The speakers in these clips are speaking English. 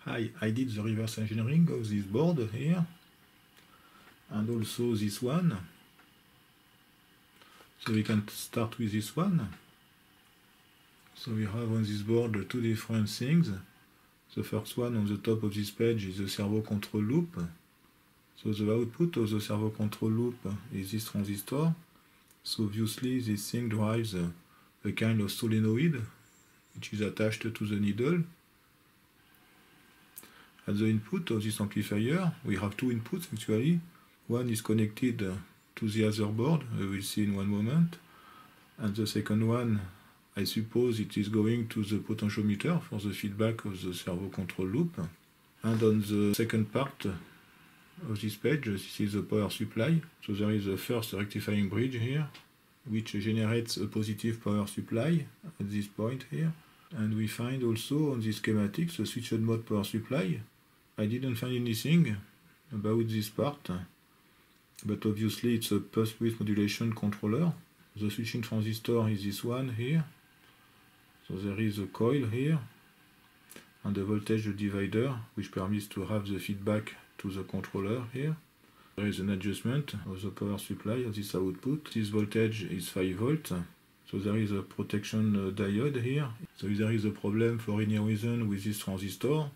I did the reverse engineering of this board here, and also this one. So we can start with this one. So we have on this board two different things. The first one on the top of this page is the servo control loop. So the output of the servo control loop is this transistor. So obviously this thing drives a kind of solenoid which is attached to the needle. At the input of this amplifier, we have two inputs actually. One is connected to the other board, we will see in one moment. And the second one, I suppose it is going to the potentiometer for the feedback of the servo control loop. And on the second part of this page, this is the power supply. So there is a first rectifying bridge here, which generates a positive power supply at this point here. And we find also on this schematic the switched mode power supply. I didn't find anything about this part, but obviously it's a pulse width modulation controller. The switching transistor is this one here. So there is a coil here, and a voltage divider which permits to have the feedback to the controller here. There is an adjustment of the power supply of this output. This voltage is 5 volts. So there is a protection diode here. So if there is a problem for any reason with this transistor,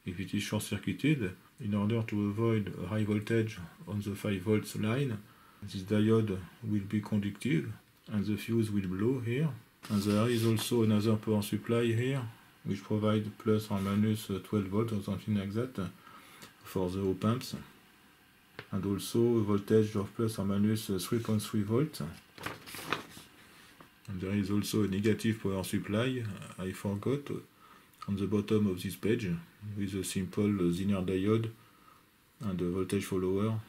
if it is short-circuited, in order to avoid a high voltage on the 5 volts line, this diode will be conductive and the fuse will blow here. And there is also another power supply here, which provides plus or minus 12 volts or something like that for the op-amps. And also a voltage of plus or minus 3.3 volts. And there is also a negative power supply, I forgot, on the bottom of this page, with a simple Zener diode and a voltage follower.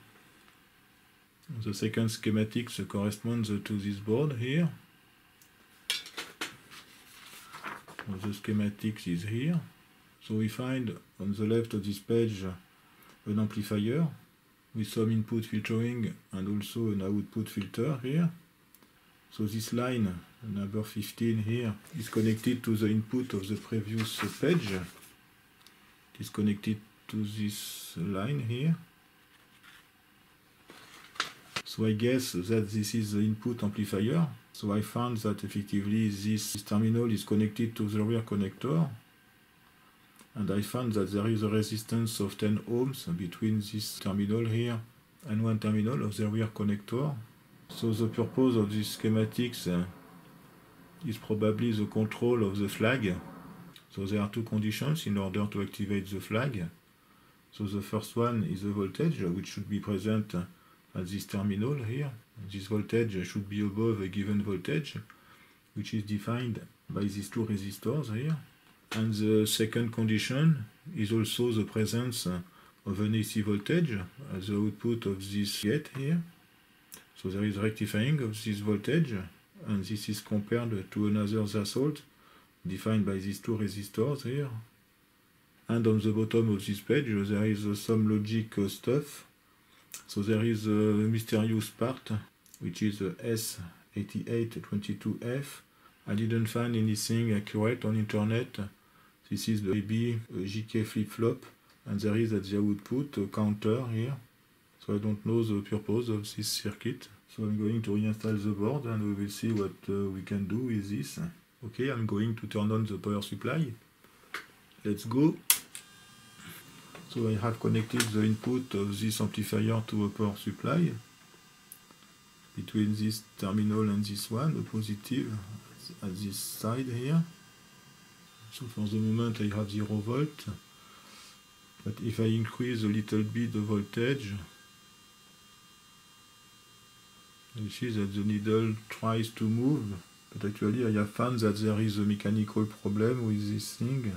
The second schematic corresponds to this board here. The schematic is here. So we find on the left of this page an amplifier with some input filtering and also an output filter here. So this line, number 15 here, is connected to the input of the previous page. It is connected to this line here. So I guess that this is the input amplifier. So I found that effectively this terminal is connected to the rear connector. And I found that there is a resistance of 10 ohms between this terminal here and one terminal of the rear connector. So the purpose of these schematics is probably the control of the flag. So there are two conditions in order to activate the flag. So the first one is the voltage, which should be present at this terminal here. This voltage should be above a given voltage, which is defined by these two resistors here. And the second condition is also the presence of an AC voltage at the output of this gate here. So there is rectifying of this voltage, and this is compared to another threshold defined by these two resistors here. And on the bottom of this page there is some logic stuff. So there is a mysterious part, which is S8822F. I didn't find anything accurate on internet. This is maybe a GK flip-flop, and there is at the output a counter here. So I don't know the purpose of this circuit. So I'm going to reinstall the board and we will see what we can do with this. Okay, I'm going to turn on the power supply. Let's go. So I have connected the input of this amplifier to a power supply. Between this terminal and this one, a positive at this side here. So for the moment I have 0 volt. But if I increase a little bit the voltage, you see that the needle tries to move, but actually I have found that there is a mechanical problem with this thing.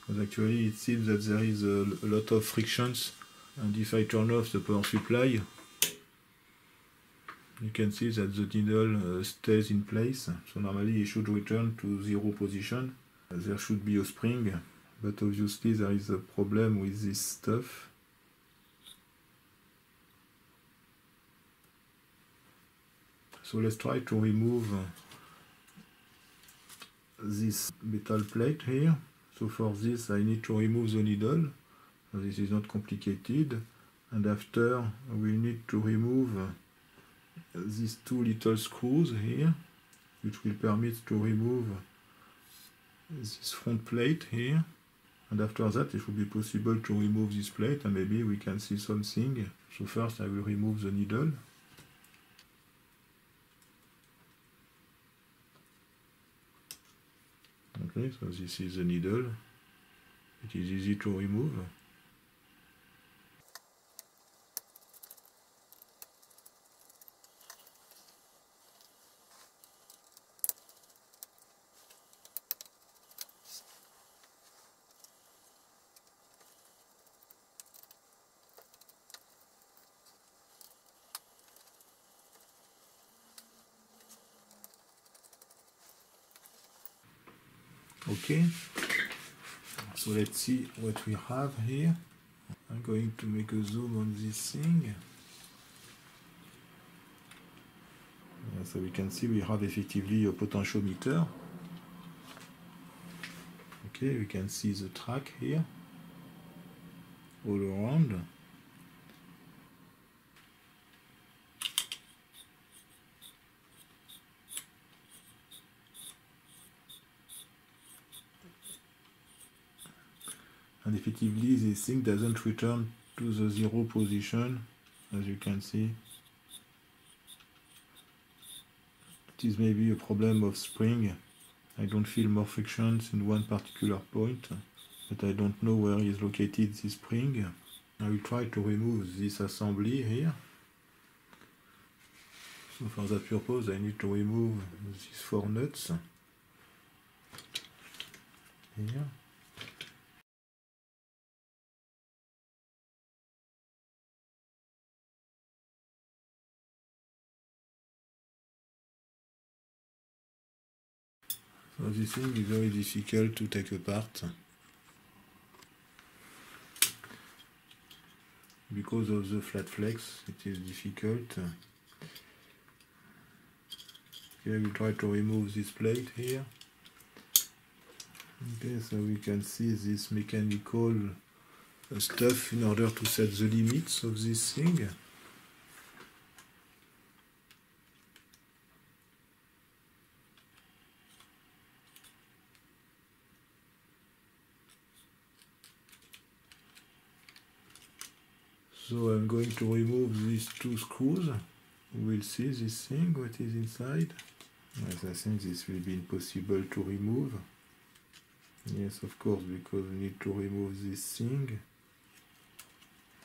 Because actually it seems that there is a lot of frictions, and if I turn off the power supply, you can see that the needle stays in place. So normally it should return to 0 position. There should be a spring, but obviously there is a problem with this stuff. So let's try to remove this metal plate here. So for this I need to remove the needle. So this is not complicated. And after we need to remove these two little screws here, which will permit to remove this front plate here. And after that it will be possible to remove this plate and maybe we can see something. So first I will remove the needle. Okay, so this is the needle. It is easy to remove. Okay, so let's see what we have here. I'm going to make a zoom on this thing. So we can see we have effectively a potentiometer. Okay, we can see the track here all around. And effectively this thing doesn't return to the zero position, as you can see. It is maybe a problem of spring. I don't feel more frictions in one particular point, but I don't know where is located this spring. I will try to remove this assembly here. So for that purpose I need to remove these 4 nuts here. So this thing is very difficult to take apart because of the flat flex. It is difficult. Okay, I will try to remove this plate here. Okay, so we can see this mechanical stuff in order to set the limits of this thing. So I'm going to remove these 2 screws. We'll see this thing, what is inside. Yes, I think this will be impossible to remove. Yes, of course, because we need to remove this thing.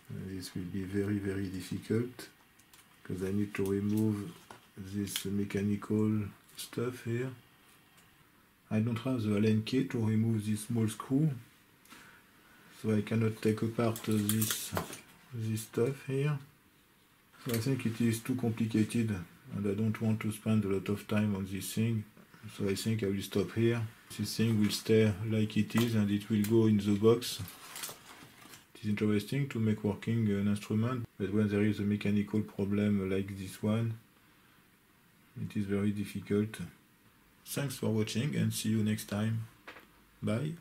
This will be very, very difficult because I need to remove this mechanical stuff here. I don't have the Allen key to remove this small screw, so I cannot take apart this stuff here. So I think it is too complicated and I don't want to spend a lot of time on this thing. So I think I will stop here. This thing will stay like it is and it will go in the box. It is interesting to make working an instrument, but when there is a mechanical problem like this one, it is very difficult. Thanks for watching and see you next time. Bye.